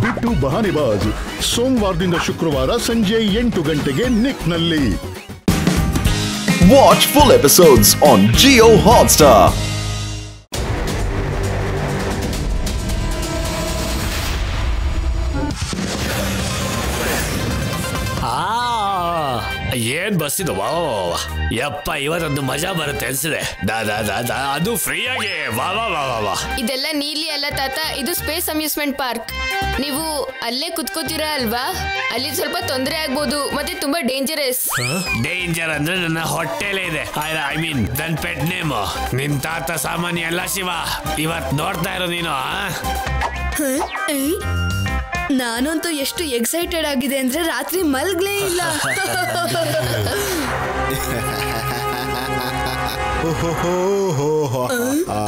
ಬಿಟ್ಟು ಬಹಾನಿಬಾಜ್ ಸೋಮವಾರದಿಂದ ಶುಕ್ರವಾರ ಸಂಜೆ 8 ಗಂಟೆಗೆ ನಿಕ್ನಲ್ಲಿ. Watch full episodes on Jio Hotstar. ಏನ್ ಬಸ್ ಇದು ಯಪ್ಪ ಇವತ್ತೊಂದು ಮಜಾ ಬರುತ್ತೆ ಅನ್ಸಿದೆ ಅದು ಫ್ರೀ ಆಗಿ ವಾ. ಇದೆಲ್ಲ ನೀಲಿ ಅಲ್ಲ ತಾತ, ಇದು ಸ್ಪೇಸ್ ಅಮ್ಯೂಸ್ಮೆಂಟ್ ಪಾರ್ಕ್. ನೀವು ಅಲ್ಲೇ ಕುತ್ಕೋತೀರಾ ಅಲ್ವಾ, ಅಲ್ಲಿ ಸ್ವಲ್ಪ ತೊಂದರೆ ಆಗ್ಬೋದು ಮತ್ತೆ ತುಂಬಾ ಡೇಂಜರಸ್. ಡೇಂಜರ್ ಅಂದ್ರೆ ನನ್ನ ಹೊಟ್ಟೆಲೇ ಇದೆ. ಐ ಮೀನ್ ನನ್ ಪೆಟ್ ನೇಮ್. ನಿನ್ ತಾತ ಸಾಮಾನ್ಯ ಅಲ್ಲ ಶಿವ, ಇವತ್ ನೋಡ್ತಾ ಇರೋ ನೀನು. ನಾನಂತೂ ಎಷ್ಟು ಎಕ್ಸೈಟೆಡ್ ಆಗಿದೆ ಅಂದ್ರೆ ರಾತ್ರಿ ಮಲ್ಗ್ಲೇ ಇಲ್ಲ.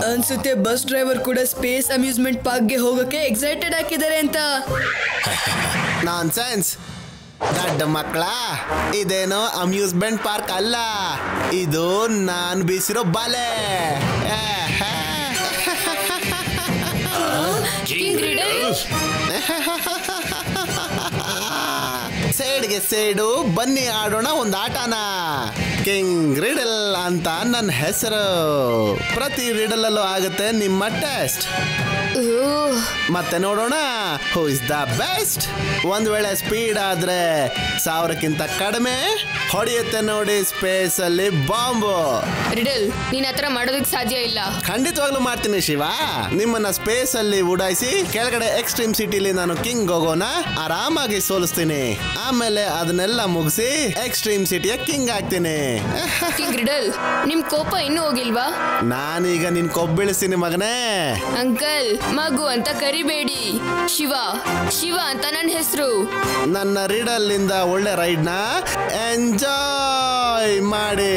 ಅನ್ಸುತ್ತೆ ಬಸ್ ಡ್ರೈವರ್ ಕೂಡ ಸ್ಪೇಸ್ ಅಮ್ಯೂಸ್ಮೆಂಟ್ ಪಾರ್ಕ್ಗೆ ಹೋಗಕ್ಕೆ ಎಕ್ಸೈಟೆಡ್ ಆಗಿದ್ದಾರೆ ಅಂತ. ನಾನ್ಸೆನ್ಸ್ ದಡ್ಡ ಮಕ್ಕಳ, ಇದೇನೋ ಅಮ್ಯೂಸ್ಮೆಂಟ್ ಪಾರ್ಕ್ ಅಲ್ಲ, ಇದು ನಾನ್ ಬೀಸಿರೋ ಬಲೆ. ಸೈಡ್ಗೆ ಸೈಡು ಬನ್ನಿ ಆಡೋಣ ಒಂದು ಆಟನ. ಕಿಂಗ್ ರಿಡಲ್ ಅಂತ ನನ್ನ ಹೆಸರು. ಪ್ರತಿ ರಿಡಲ್ ಅಲ್ಲೂ ಆಗುತ್ತೆ ನಿಮ್ಮ ಟೆಸ್ಟ್. ಮತ್ತೆ ನೋಡೋಣ ಹೂ ಇಸ್ ದ ಬೆಸ್ಟ್. ಒಂದ್ ವೇಳೆ ಸ್ಪೀಡ್ ಆದ್ರೆ 1000ಕ್ಕಿಂತ ಕಡಿಮೆ ಹೊಡೆಯುತ್ತೆ ನೋಡಿ ಸ್ಪೇಸ್ ಅಲ್ಲಿ ಬಾಂಬು. ರಿಡಲ್ ನೀನ್ ಹತ್ರ ಮಾಡೋದಕ್ಕೆ ಸಾಧ್ಯ ಇಲ್ಲ. ಖಂಡಿತವಾಗ್ಲೂ ಮಾಡ್ತೀನಿ ಶಿವ. ನಿಮ್ಮನ್ನ ಸ್ಪೇಸ್ ಅಲ್ಲಿ ಉಡಾಯಿಸಿ ಕೆಳಗಡೆ ಎಕ್ಸ್ಟ್ರೀಮ್ ಸಿಟಿಲಿ ನಾನು ಕಿಂಗ್ ಹೋಗೋಣ ಆರಾಮಾಗಿ ಸೋಲಿಸ್ತೀನಿ. ಆಮೇಲೆ ಅದನ್ನೆಲ್ಲ ಮುಗಿಸಿ ಎಕ್ಸ್ಟ್ರೀಮ್ ಸಿಟಿಯ ಕಿಂಗ್ ಆಗ್ತೀನಿ. ಕಿಂಗ್ ರಿಡಲ್, ನಿಮ್ ಕೋಪ ಇನ್ನೂ ಹೋಗಿಲ್ವಾ? ನಾನೀಗ ನಿನ್ ಕೊಬ್ಬಿಳಿಸ್ತೀನಿ ಮಗನೇ. ಅಂಕಲ್, ಮಗು ಅಂತ ಕರಿಬೇಡಿ, ಶಿವ ಶಿವ ಅಂತ ನನ್ನ ಹೆಸರು. ನನ್ನ ರೀಡಲ್ ಇಂದ ಒಳ್ಳೆ ರೈಡ್ ನ ಎಂಜಾಯ್ ಮಾಡಿ.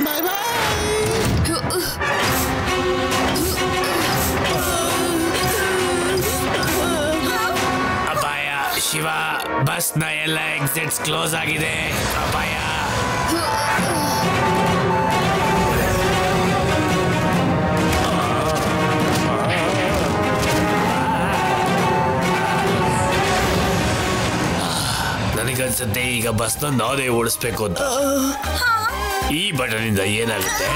ಬಾಯ್ ಬಾಯ್. ಅಪಾಯ ಶಿವ, ಬಸ್ ನ ಎಲ್ಲ ಎಕ್ಸಿಟ್ಸ್ ಕ್ಲೋಸ್ ಆಗಿದೆ. ಅಪಾಯ. ನನಗನ್ಸುತ್ತೆ ಈಗ ಬಸ್ನ ನಾವೇ ಓಡಿಸ್ಬೇಕು ಅಂತ. ಈ ಬಟನ್ ಇಂದ ಏನಾಗುತ್ತೆ?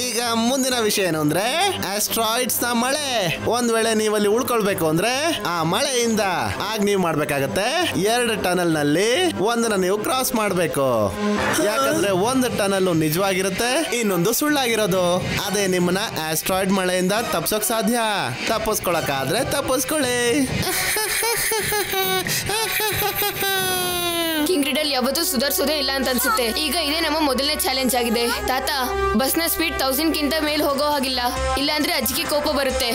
ಈಗ ಮುಂದಿನ ವಿಷಯ ಏನು ಅಂದ್ರೆ ಆಸ್ಟ್ರಾಯ್ಡ್ಸ್ ನ ಮಳೆ. ಒಂದ್ ವೇಳೆ ನೀವಲ್ಲಿ ಉಳ್ಕೊಳ್ಬೇಕು ಅಂದ್ರೆ ಆ ಮಳೆಯಿಂದ ಆಗ ನೀವ್ ಮಾಡ್ಬೇಕಾಗತ್ತೆ 2 ಟನಲ್ ನಲ್ಲಿ ಒಂದನ್ನ ನೀವು ಕ್ರಾಸ್ ಮಾಡ್ಬೇಕು. ಯಾಕಂದ್ರೆ ಒಂದು ಟನಲ್ ನಿಜವಾಗಿರುತ್ತೆ, ಇನ್ನೊಂದು ಸುಳ್ಳಾಗಿರೋದು. ಅದೇ ನಿಮ್ಮನ್ನ ಆಸ್ಟ್ರಾಯ್ಡ್ ಮಳೆಯಿಂದ ತಪ್ಸೋಕ್ ಸಾಧ್ಯ. ತಪ್ಪಿಸ್ಕೊಳಕಾದ್ರೆ ತಪ್ಪಿಸ್ಕೊಳ್ಳಿ. ಕಿಂಗ್ ರಿಡಲ್ ಯಾವತ್ತೂ ಸುಧಾರಿಸೋದೇ ಇಲ್ಲ ಅಂತ ಅನ್ಸುತ್ತೆ. ಈಗ ಇದೇ ನಮ್ಮ ಮೊದಲನೇ ಚಾಲೆಂಜ್ ಆಗಿದೆ. ತಾತ, ಬಸ್ನ ಸ್ಪೀಡ್ 1000ಕ್ಕಿಂತ ಮೇಲ್ ಹೋಗೋ ಹಾಗಿಲ್ಲ, ಇಲ್ಲ ಅಂದ್ರೆ ಅಜ್ಜಿಗೆ ಕೋಪ ಬರುತ್ತೆ.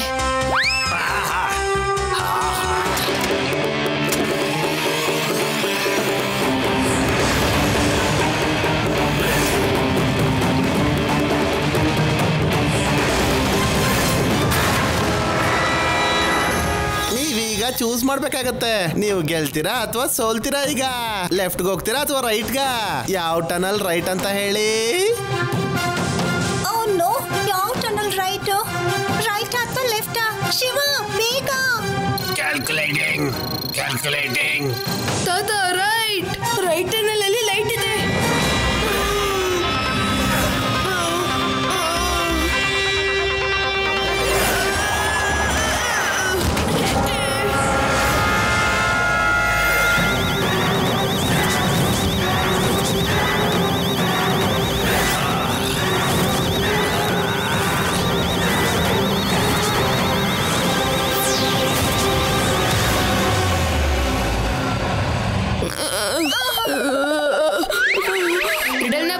ನೀವೀಗ ಚೂಸ್ ಮಾಡ್ಬೇಕಾಗತ್ತೆ, ನೀವು ಗೆಲ್ತೀರಾ ಅಥವಾ ಸೋಲ್ತೀರಾ. ಈಗ ಲೆಫ್ಟ್ಗೆ ಹೋಗ್ತೀರಾ ಅಥವಾ ರೈಟ್ಗ? ಯಾವ ಟನಲ್ ರೈಟ್ ಅಂತ ಹೇಳಿ. ಯಾವ ಟನಲ್ ರೈಟ್ ಅಥವಾ ಲೆಫ್ಟ್? ಶಿವ ಬೇಗ. ಕ್ಯಾಲ್ಕುಲೇಟಿಂಗ್. ತಾತ, ರೈಟ್ ಟನಲ್ ಅಲ್ಲಿ ಲೈಟ್ ಇದೆ.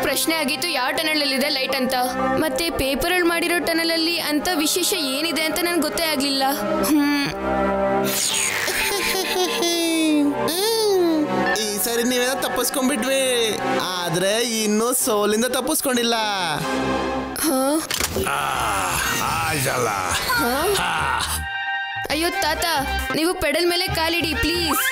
ಪ್ರಶ್ನೆ ಆಗಿತ್ತು ಯಾವ ಟನಲ್ ಅಲ್ಲಿ ಇದೆ ಲೈಟ್ ಅಂತ. ಮತ್ತೆ ಪೇಪರ್ ಅಲ್ಲಿ ಮಾಡಿರೋ ಟನಲ್ ಅಲ್ಲಿ ಅಂತ ವಿಶೇಷ ಏನಿದೆ ಅಂತ ನನಗೆ ಗೊತ್ತೇ ಆಗ್ಲಿಲ್ಲ. ಈ ಸರಿ ನೀವೇನೋ ತಪ್ಪಿಸ್ಕೊಂಡ್ಬಿಟ್ವಿ, ಆದ್ರೆ ಇನ್ನು ಸೋಲಿಂದ ತಪ್ಪಿಸ್ಕೊಂಡಿಲ್ಲ. ಅಯ್ಯೋ ತಾತ, ನೀವು ಪೆಡಲ್ ಮೇಲೆ ಕಾಲಿಡಿ ಪ್ಲೀಸ್.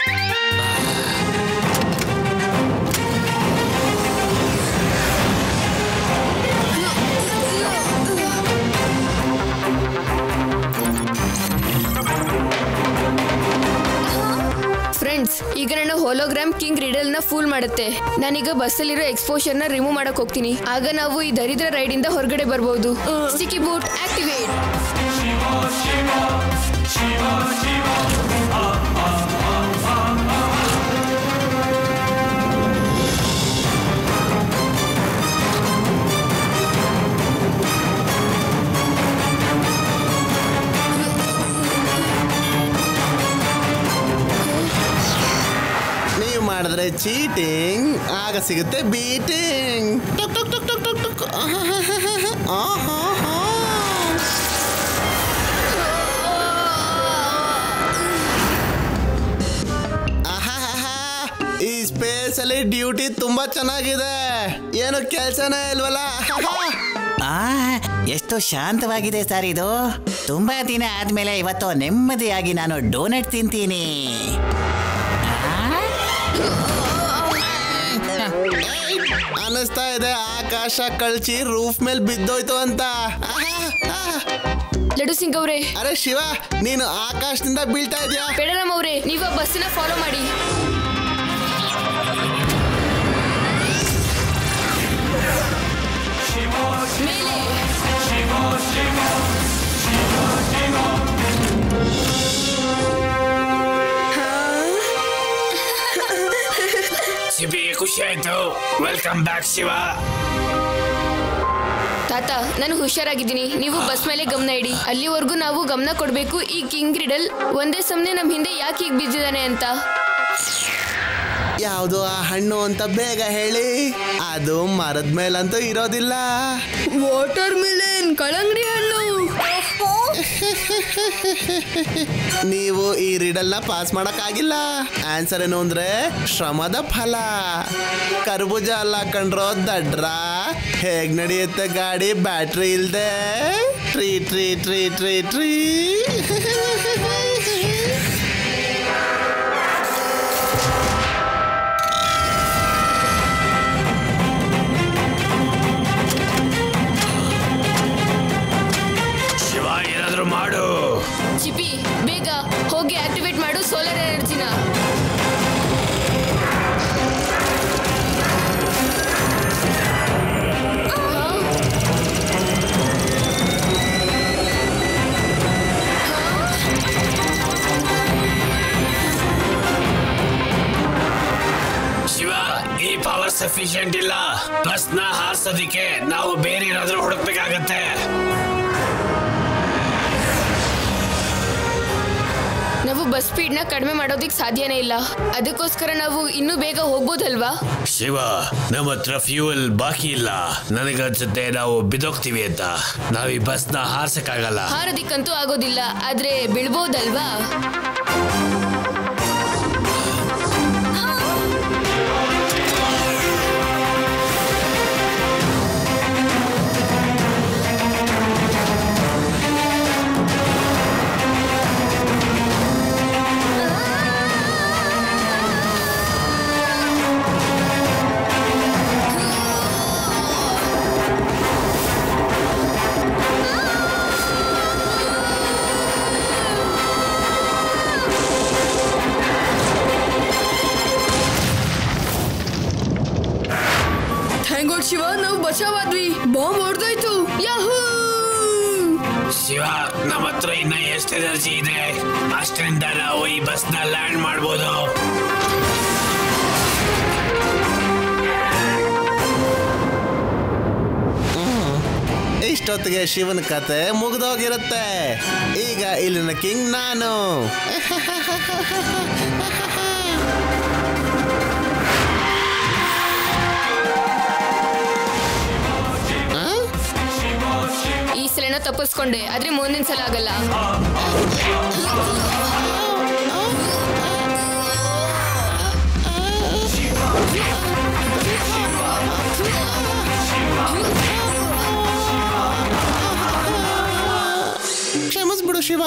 ಫ್ರೆಂಡ್ಸ್, ಈಗ ನನ್ನ ಹೋಲೋಗ್ರಾಮ್ ಕಿಂಗ್ ರಿಡಲ್ ನ ಫೂಲ್ ಮಾಡುತ್ತೆ. ನಾನೀಗ ಬಸ್ಸಲ್ಲಿರೋ ಎಕ್ಸ್ಪೋಷರ್ ನ ರಿಮೂವ್ ಮಾಡಕ್ ಹೋಗ್ತೀನಿ. ಆಗ ನಾವು ಈ ದರಿದ್ರ ರೈಡ್ ಇಂದ ಹೊರಗಡೆ ಬರ್ಬಹುದು. Sticky boot activate. ಮಾಡಿದ್ರೆ ಚೀಟಿಂಗ್, ಆಗ ಸಿಗುತ್ತೆ ಬೀಟಿಂಗ್. ಈ ಸ್ಪೇಸ್ ಅಲ್ಲಿ ಡ್ಯೂಟಿ ತುಂಬಾ ಚೆನ್ನಾಗಿದೆ. ಏನು ಕೆಲ್ಸನೇ ಇಲ್ವಲ್ಲ. ಎಷ್ಟು ಶಾಂತವಾಗಿದೆ ಸರ್ ಇದು. ತುಂಬಾ ದಿನ ಆದ್ಮೇಲೆ ಇವತ್ತು ನೆಮ್ಮದಿಯಾಗಿ ನಾನು ಡೋನೆಟ್ ತಿಂತೀನಿ. ಅನಿಸ್ತಾ ಇದೆ ಆಕಾಶ ಕಳ್ಚಿ ರೂಫ್ ಮೇಲೆ ಬಿದ್ದೋಯ್ತು ಅಂತ. ಲಡ್ಡು ಸಿಂಗ್ ಅವ್ರೆ. ಅರೆ ಶಿವ, ನೀನು ಆಕಾಶದಿಂದ ಬೀಳ್ತಾ ಇದೀಯಾ? ಬೇಡರಾಮ್ ಅವ್ರೆ, ನೀವು ಬಸ್ಸಿನ ಫಾಲೋ ಮಾಡಿ. ಮೇಲೆ ಶಿಬಿಗೆ ಖುಷಿ ಆಯ್ತು. Welcome back Shiva. ತಾತ, ನಾನು ಹುಷಾರಾಗಿದ್ದೀನಿ. ನೀವು ಬಸ್ ಮೇಲೆ ಗಮನ ಇಡಿ. ಅಲ್ಲಿವರೆಗೂ ನಾವು ಗಮನ ಕೊಡ್ಬೇಕು. ಈ ಕಿಂಗ್ ರಿಡಲ್ ಒಂದೇ ಸಮನೆ ನಮ್ ಹಿಂದೆ ಯಾಕೆ ಹೀಗೆ ಬಿದ್ದಿದ್ದಾನೆ ಅಂತ. ಯಾವುದು ಆ ಹಣ್ಣು ಅಂತ ಬೇಗ ಹೇಳಿ. ಅದು ಮರದ ಮೇಲಂತೂ ಇರೋದಿಲ್ಲ. ವಾಟರ್ ಮಿಲನ್, ಕಳಂಗಡಿ ಹಣ್ಣು. ನೀವು ಈ ರಿಡಲ್ ನ ಪಾಸ್ ಮಾಡಕ್ ಆಗಿಲ್ಲ. ಆನ್ಸರ್ ಏನು ಅಂದ್ರೆ ಶ್ರಮದ ಫಲ. ಕರ್ಬೂಜ ಅಲ್ಲ ಕಂಡ್ರೋ ದಡ್ರ. ಹೇಗ್ ನಡೆಯುತ್ತೆ ಗಾಡಿ ಬ್ಯಾಟ್ರಿ ಇಲ್ದೆ? Tree tree tree tree tree. ಮಾಡು ಚಿಪಿ, ಬೇಗ ಹೋಗಿ ಆಕ್ಟಿವೇಟ್ ಮಾಡು ಸೋಲಾರ್ ಎನರ್ಜಿನ. ಶಿವ, ಈ ಪವರ್ ಸಫಿಶಿಯಂಟ್ ಇಲ್ಲ. ಬಸ್ ನ ಹಾರಿಸೋದಿಕ್ಕೆ ನಾವು ಬೇರೆ ಏನಾದ್ರೂ ಹುಡುಕ್ಬೇಕಾಗತ್ತೆ. ನಾವು ಬಸ್ ಸ್ಪೀಡ್ ನ ಕಡಿಮೆ ಮಾಡೋದಿಕ್ ಸಾಧ್ಯನೇ ಇಲ್ಲ. ಅದಕ್ಕೋಸ್ಕರ ನಾವು ಇನ್ನೂ ಬೇಗ ಹೋಗ್ಬೋದಲ್ವಾ? ಶಿವ, ನಮ್ಮ ಹತ್ರ ಫ್ಯೂಯಲ್ ಬಾಕಿ ಇಲ್ಲ. ನನಗನ್ಸುತ್ತೆ ನಾವು ಬಿದೋಗ್ತೀವಿ ಅಂತ. ನಾವ್ ಈ ಬಸ್ ನ ಹಾರ್ಸಕ್ಕಾಗಲ್ಲ. ಹಾರೋದಿಕ್ಕಂತೂ ಆಗೋದಿಲ್ಲ, ಆದ್ರೆ ಬೀಳ್ಬೋದಲ್ವಾ? ಶಿವ, ನಾವು ಬಚಾವಾದ್ವಿ. ಬಾಂಬ್ ಹೊಡೆದೋಯ್ತು. ಯಾಹೂ! ಶಿವ, ನಮ್ಮ ಹತ್ರ ಇನ್ನ ಎಷ್ಟು ಎನರ್ಜಿ ಇದೆ, ಅಷ್ಟರಿಂದ ನಾವು ಈ ಬಸ್ ನ ಲ್ಯಾಂಡ್ ಮಾಡ್ಬೋದು. ಇಷ್ಟೊತ್ತಿಗೆ ಶಿವನ ಕತೆ ಮುಗಿದೋಗಿರುತ್ತೆ. ಈಗ ಇಲ್ಲಿನ ಕಿಂಗ್ ನಾನು. ಈ ಸಲನ ತಪ್ಪಿಸ್ಕೊಂಡೆ, ಆದ್ರೆ ಮುಂದಿನ ಸಲ ಆಗಲ್ಲ. ಕ್ಷಮಿಸ್ಬಿಡು ಶಿವ,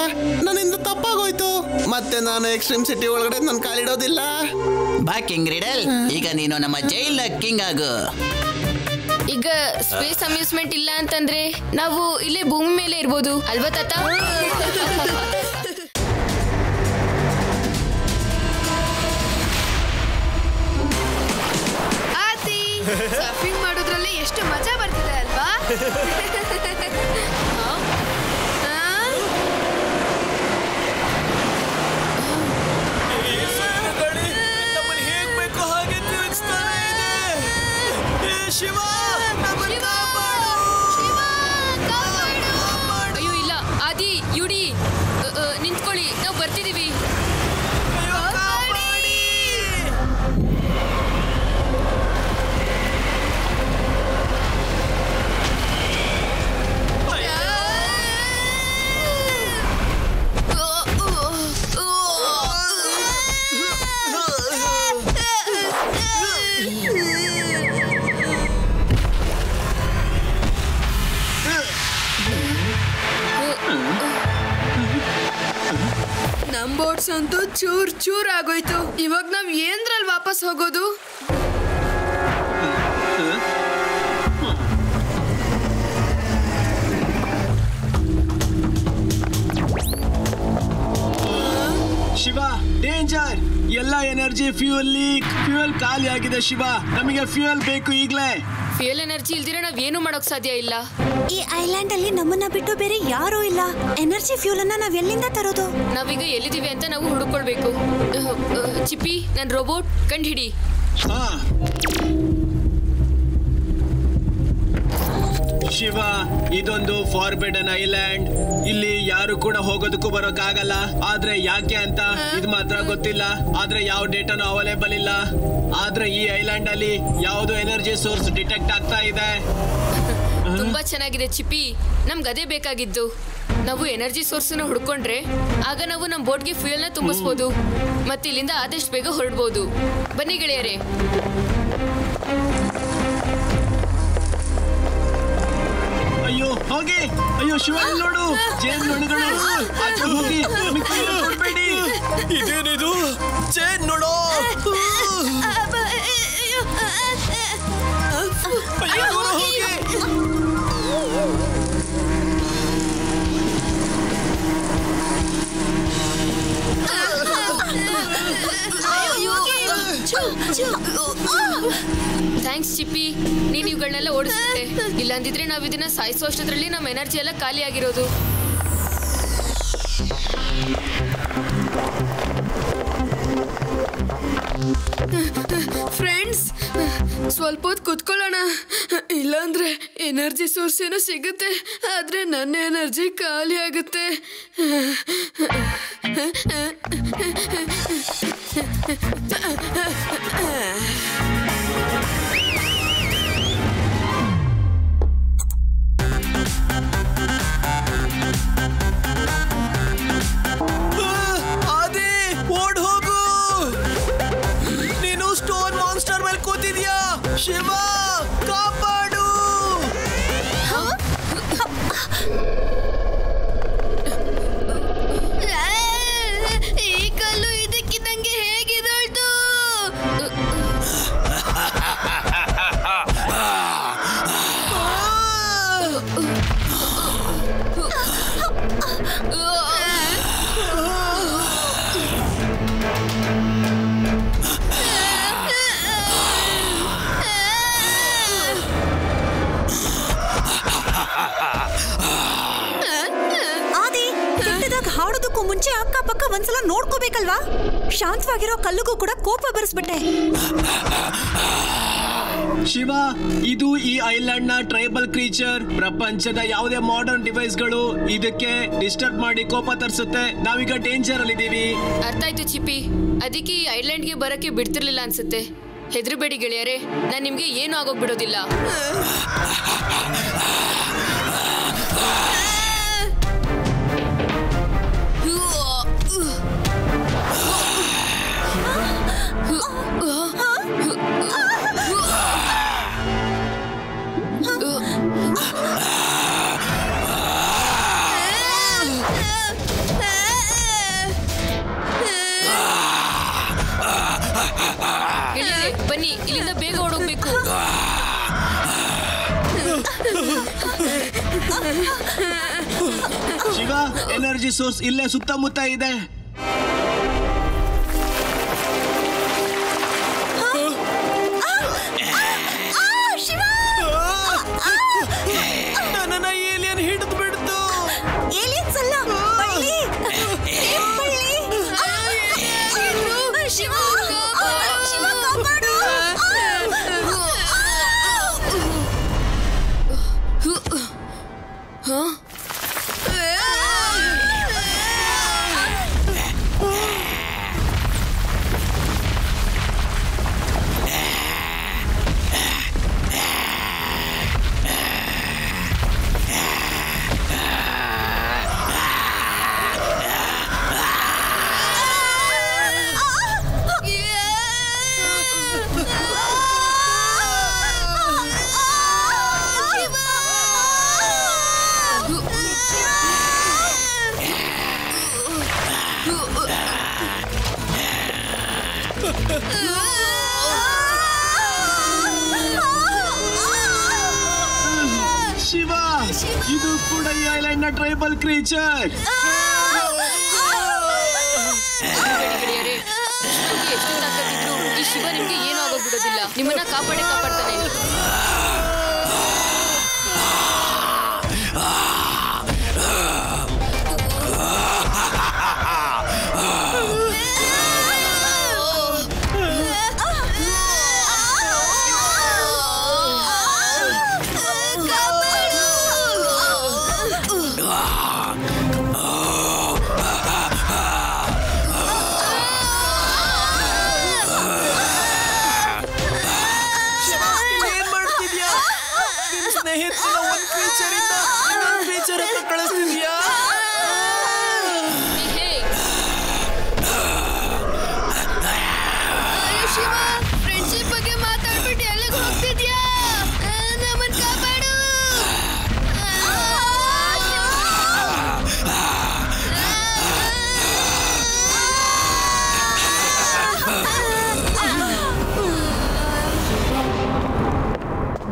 ನನ್ನಿಂದ ತಪ್ಪಾಗೋಯ್ತು. ಮತ್ತೆ ನಾನು ಎಕ್ಸ್ಟ್ರೀಮ್ ಸಿಟಿ ಒಳಗಡೆ ನನ್ನ ಕಾಲಿಡೋದಿಲ್ಲ. ಬಾ ಕಿಂಗ್ ರಿಡಲ್, ಈಗ ನೀನು ನಮ್ಮ ಜೈಲ್ ಕಿಂಗ್ ಆಗು. ಈಗ ಸ್ಪೇಸ್ ಅಮ್ಯೂಸ್ಮೆಂಟ್ ಇಲ್ಲ ಅಂತಂದ್ರೆ ನಾವು ಇಲ್ಲೇ ಭೂಮಿ ಮೇಲೆ ಇರ್ಬೋದು ಅಲ್ವಾ ತಾತ? ಎಷ್ಟು ಮಜಾ ಬರ್ತಿದೆ ಅಲ್ವಾ? ಹೇಗ್ ಬೇಕು ಹಾಗೆ ತಿರುಗಿಸ್ತಾನೆ ಇದೆ. ಶಿವ ಅಯ್ಯೋ ಇಲ್ಲ, ಆದಿ ಯುಡಿ ನಿಂತ್ಕೊಳ್ಳಿ, ನಾವು ಬರ್ತಿದೀವಿ. ನಮ್ ಬೋಟ್ಸ್ ಅಂತೂ ಚೂರ್ ಆಗೋಯ್ತು. ಇವಾಗ ನಾವ್ ಏನ್ರಲ್ಲಿ ವಾಪಸ್ ಹೋಗೋದು? ಶಿವ ಡೇಂಜರ್! ಎಲ್ಲ ಎನರ್ಜಿ ಫ್ಯೂಯಲ್ ಲೀಕ್. ಫ್ಯೂಯಲ್ ಖಾಲಿ ಆಗಿದೆ ಶಿವ, ನಮಗೆ ಫ್ಯೂಯಲ್ ಬೇಕು ಈಗ್ಲೇ. ಫ್ಯೂಯಲ್ ಎನರ್ಜಿ ಇಲ್ದಿರ ನಾವ್ ಏನು ಮಾಡೋಕ್ ಸಾಧ್ಯ ಇಲ್ಲ. ಈ ಐಲ್ಯಾಂಡ್ ಅಲ್ಲಿ ನಮ್ಮನ್ನ ಬಿಟ್ಟು ಬೇರೆ ಯಾರೂ ಇಲ್ಲ. ಎನರ್ಜಿ ಫ್ಯೂಲ್ ಅನ್ನ ನಾವ್ ಎಲ್ಲಿಂದ ತರೋದು? ನಾವೀಗ ಎಲ್ಲಿದೀವಿ ಅಂತ ನಾವು ಹುಡುಕೊಳ್ಬೇಕು. ಚಿಪ್ಪಿ, ನನ್ ರೋಬೋಟ್ ಕಂಡು ಹಿಡಿ. ಶಿವ, ಇದೊಂದು ಫಾರ್ಬಿಡನ್ ಐಲ್ಯಾಂಡ್. ಇಲ್ಲಿ ಯಾರು ಕೂಡ ಹೋಗೋದಕ್ಕೂ ಬರೋಕ್ಕಾಗಲ್ಲ. ಆದ್ರೆ ಯಾಕೆ ಅಂತ ಇದು ಮಾತ್ರ ಗೊತ್ತಿಲ್ಲ. ಆದ್ರೆ ಯಾವ ಡೇಟಾನು ಅವೈಲೇಬಲ್ ಇಲ್ಲ. ಆದ್ರೆ ಈ ಐಲ್ಯಾಂಡ್ ಅಲ್ಲಿ ಯಾವ್ದು ಎನರ್ಜಿ ಸೋರ್ಸ್ ಡಿಟೆಕ್ಟ್ ಆಗ್ತಾ ಇದೆ. ತುಂಬಾ ಚೆನ್ನಾಗಿದೆ ಚಿಪ್ಪಿ, ನಮ್ಗೆ ಅದೇ ಬೇಕಾಗಿದ್ದು. ನಾವು ಎನರ್ಜಿ ಸೋರ್ಸ್ ನ ಹುಡ್ಕೊಂಡ್ರೆ ಆಗ ನಾವು ನಮ್ ಬೋಟ್ಗೆ ಫ್ಯೂಯಲ್ ನ ತುಂಬಿಸ್ಬೋದು. ಮತ್ತೆ ಇಲ್ಲಿಂದ ಆದಷ್ಟು ಬೇಗ ಹೊರಡ್ಬೋದು. ಬನ್ನಿ ಗೆಳೆಯರೇ. ಅಯ್ಯೋ ಹೋಗಿ, ಅಯ್ಯೋ ಶಿವ ನೋಡು, ಜೇನ್ ನೋಡುಗಳು ಆಚೆ ಹೋಗಿ, ಕೊಡ್ಬೇಡಿ. ಇದೇನಿದು? ಜೇನ್ ನೋಡು. ಅಯ್ಯೋ ಹೋಗಿ. ಥ್ಯಾಂಕ್ಸ್ ಚಿಪ್ಪಿ, ನೀನ್ ಇವುಗಳನ್ನೆಲ್ಲ ಓಡಿಸುತ್ತೆ. ಇಲ್ಲಾಂದಿದ್ರೆ ನಾವ್ ಇದನ್ನ ಸಾಯಿಸೋ ಅಷ್ಟರಲ್ಲಿ ನಮ್ಮ ಎನರ್ಜಿ ಎಲ್ಲ ಖಾಲಿ ಆಗಿರೋದು. ಫ್ರೆಂಡ್ಸ್, ಸ್ವಲ್ಪ ಹೊತ್ತು ಕುತ್ಕೊಳ್ಳೋಣ. ಇಲ್ಲಾಂದ್ರೆ ಎನರ್ಜಿ ಸೋರ್ಸ್ ಏನೋ ಸಿಗುತ್ತೆ, ಆದ್ರೆ ನನ್ನ ಎನರ್ಜಿ ಖಾಲಿ ಆಗುತ್ತೆ. ಆದಿ, ಓಡ್ ಹೋಗು. ನೀನು ಸ್ಟೋನ್ ಮಾನ್ಸ್ಟರ್ ಮೇಲೆ ಕೂತಿದ್ಯಾ. ಶಿವ ಕಾಪಾಡು. ಈ ಕಲ್ಲು ಇದಕ್ಕಿದ್ದಂಗೆ ಹೇಗಿದಳ್ತು? ಹಾಡೋದಕ್ಕೂ ಮುಂಚೆ ಅಕ್ಕಪಕ್ಕ ಒಂದ್ಸಲ ನೋಡ್ಕೋಬೇಕಲ್ವಾ? ಶಾಂತವಾಗಿರೋ ಕಲ್ಲುಗೂ ಕೂಡ ಕೋಪ ಬರಿಸ್ಬಿಟ್ಟೆ. ಶಿವ, ಇದು ಈ ಐಲ್ಯಾಂಡ್ ನ ಟ್ರೈಬಲ್ ಕ್ರೀಚರ್. ಪ್ರಪಂಚದ ಯಾವುದೇ ಮಾಡರ್ನ್ ಡಿವೈಸ್ ಗಳು ಇದಕ್ಕೆ ಡಿಸ್ಟರ್ಬ್ ಮಾಡಿ ಕೋಪ ತರಿಸುತ್ತೆ. ನಾವೀಗ ಡೇಂಜರ್ ಅಲ್ಲಿ ಇದೀವಿ. ಅರ್ಥ ಆಯ್ತು ಚಿಪ್ಪಿ, ಅದಕ್ಕೆ ಈ ಐಲ್ಯಾಂಡ್ಗೆ ಬರಕ್ಕೆ ಬಿಡ್ತಿರ್ಲಿಲ್ಲ ಅನ್ಸುತ್ತೆ. ಹೆದರಬೇಡಿ ಗೆಳೆಯರೇ, ನಾನ್ ನಿಮ್ಗೆ ಏನು ಆಗೋಗ್ಬಿಡೋದಿಲ್ಲ. ಬನ್ನಿ, ಇಲ್ಲಿಂದ ಬೇಗ ಓಡೋಗ್ಬೇಕು. ಶಿವ, ಎನರ್ಜಿ ಸೋರ್ಸ್ ಇಲ್ಲೇ ಸುತ್ತಮುತ್ತ ಇದೆ. ಶಿವ ಶಿವ ಕಾಪಾಡು ಶಿವ ಇದು ಕೂಡ ಈ ಐಲ್ಯಾಂಡ್ ನ ಟ್ರೈಬಲ್ ಕ್ರೀಚರ್. ಎಷ್ಟು ತಾಕತ್ತಿದ್ರು ಈ ಶಿವ ನಿಮ್ಗೆ ಏನೂ ಆಗೋಗ್ಬಿಡೋದಿಲ್ಲ. ನಿಮ್ಮನ್ನ ಕಾಪಾಡ್ತಾನೆ.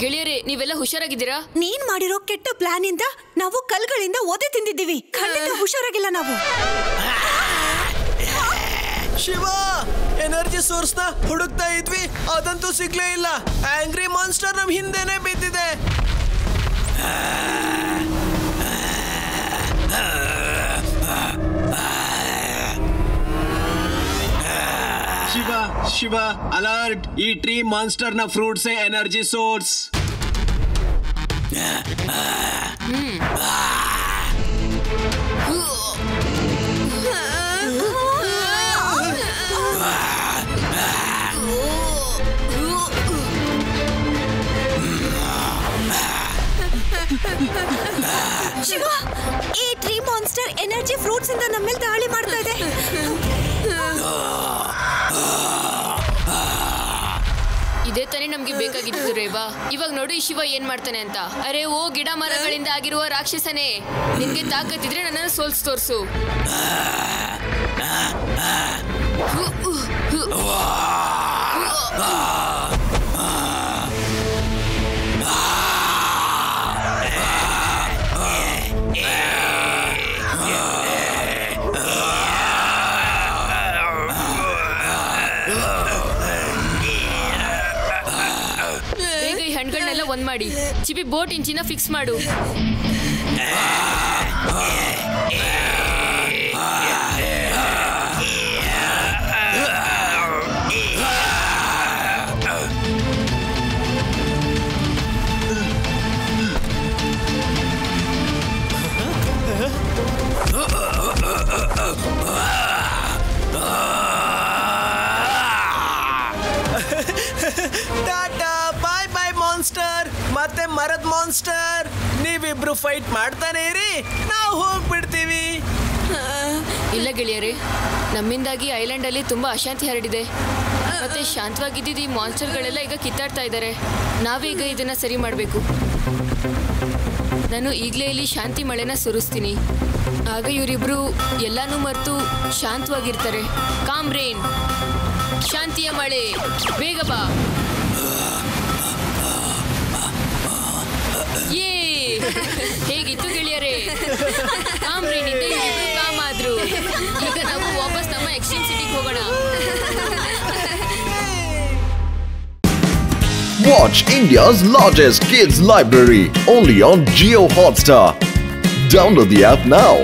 ಗೆಳೆಯರೇ, ನೀವೆಲ್ಲ ಹುಷಾರಾಗಿದ್ದೀರಾ? ನೀನ್ ಮಾಡಿರೋ ಕೆಟ್ಟ ಪ್ಲಾನ್ ಇಂದ ನಾವು ಕಲ್ಗಳಿಂದ ಓದೆ ತಿಂದಿದ್ದೀವಿ. ಖಂಡಿತ ಹುಷಾರಾಗಿಲ್ಲ ನಾವು. ಶಿವ, ಎನರ್ಜಿ ಸೋರ್ಸ್ ನ ಹುಡುಕ್ತಾ ಇದ್ವಿ, ಅದಂತೂ ಸಿಗ್ಲೇ ಇಲ್ಲ. ಆಂಗ್ರಿ ಮಾನ್ಸ್ಟರ್ ನಮ್ ಹಿಂದೆನೆ ಬಿದ್ದಿದೆ. ಶಿವ ಶಿವ ಅಲರ್ಟ್! ಈ ಟ್ರೀ ಮಾನ್ಸ್ಟರ್ ನ ಫ್ರೂಟ್ಸ್ ಎನರ್ಜಿ ಸೋರ್ಸ್. ಶಿವ, ಈ ಟ್ರೀ ಮಾನ್ಸ್ಟರ್ ಎನರ್ಜಿ ಫ್ರೂಟ್ಸ್ ಇಂದ ನಮ್ಮ ಮೇಲೆ ದಾಳಿ ಮಾಡ್ತಾ ಇದೆ. ಇದೇ ತಾನೇ ನಮ್ಗೆ ಬೇಕಾಗಿದ್ದು ರೇವಾ. ಇವಾಗ ನೋಡು ಈ ಶಿವ ಏನ್ ಮಾಡ್ತಾನೆ ಅಂತ. ಅರೆ ಓ ಗಿಡ ಮರಗಳಿಂದ ಆಗಿರುವ ರಾಕ್ಷಸನೇ, ನಿನ್ಗೆ ತಾಕತ್ತಿದ್ರೆ ನನ್ನನ್ನು ಸೋಲ್ಸ್ ತೋರ್ಸು. ಹಣ್ಣುಗಳನ್ನೆಲ್ಲ ಒಂದ್ ಮಾಡಿ ಚಿಪಿ ಬೋಟ್ ಇಂಚಿನ ಫಿಕ್ಸ್ ಮಾಡು. ಟಾಟಾ ಬಾಯ್ ಬಾಯ್ ಮಾನ್ಸ್ಟರ್ ಮತ್ತೆ ಮರದ ಮಾನ್ಸ್ಟರ್. ನೀವಿಬ್ರು ಫೈಟ್ ಮಾಡ್ತಾನೆ ಇರಿ, ನಾವು ಹೋಗ್ಬಿಡ್ತೀವಿ. ಇಲ್ಲ ಗೆಳೆಯರೇ, ನಮ್ಮಿಂದಾಗಿ ಐಲ್ಯಾಂಡ್ ಅಲ್ಲಿ ತುಂಬಾ ಅಶಾಂತಿ ಹರಡಿದೆ. ಮತ್ತೆ ಶಾಂತವಾಗಿದ್ದ ಈ ಮಾನ್ಸ್ಟರ್ಗಳೆಲ್ಲ ಈಗ ಕಿತ್ತಾಡ್ತಾ ಇದ್ದಾರೆ. ನಾವೀಗ ಇದನ್ನ ಸರಿ ಮಾಡಬೇಕು. ನಾನು ಈಗಲೇ ಇಲ್ಲಿ ಶಾಂತಿ ಮಳೆನ ಸುರಿಸ್ತೀನಿ. ಆಗ ಇವರಿಬ್ರು ಎಲ್ಲಾನು ಮರೆತು ಶಾಂತವಾಗಿರ್ತಾರೆ. ಕಾಮ್ ರೇನ್, ಶಾಂತಿಯ ಮಳೆ, ಬೇಗ ಬಾ. ಯೇ, ಹೇಗಿತ್ತು ಗೆಳೆಯರೇ? ಕಾಮ್ ರೇನ್ ಇಂದ ಇವರಿಬ್ರು ಕಾಮ್ ಆದ್ರು. ಈಗ ನಾವು ವಾಪಸ್ ನಮ್ಮ ಎಕ್ಸ್ಚೇಂಜ್ ಸಿಟಿಗೆ ಹೋಗೋಣ. Watch India's largest kids library only on Jio Hotstar. Download the app now.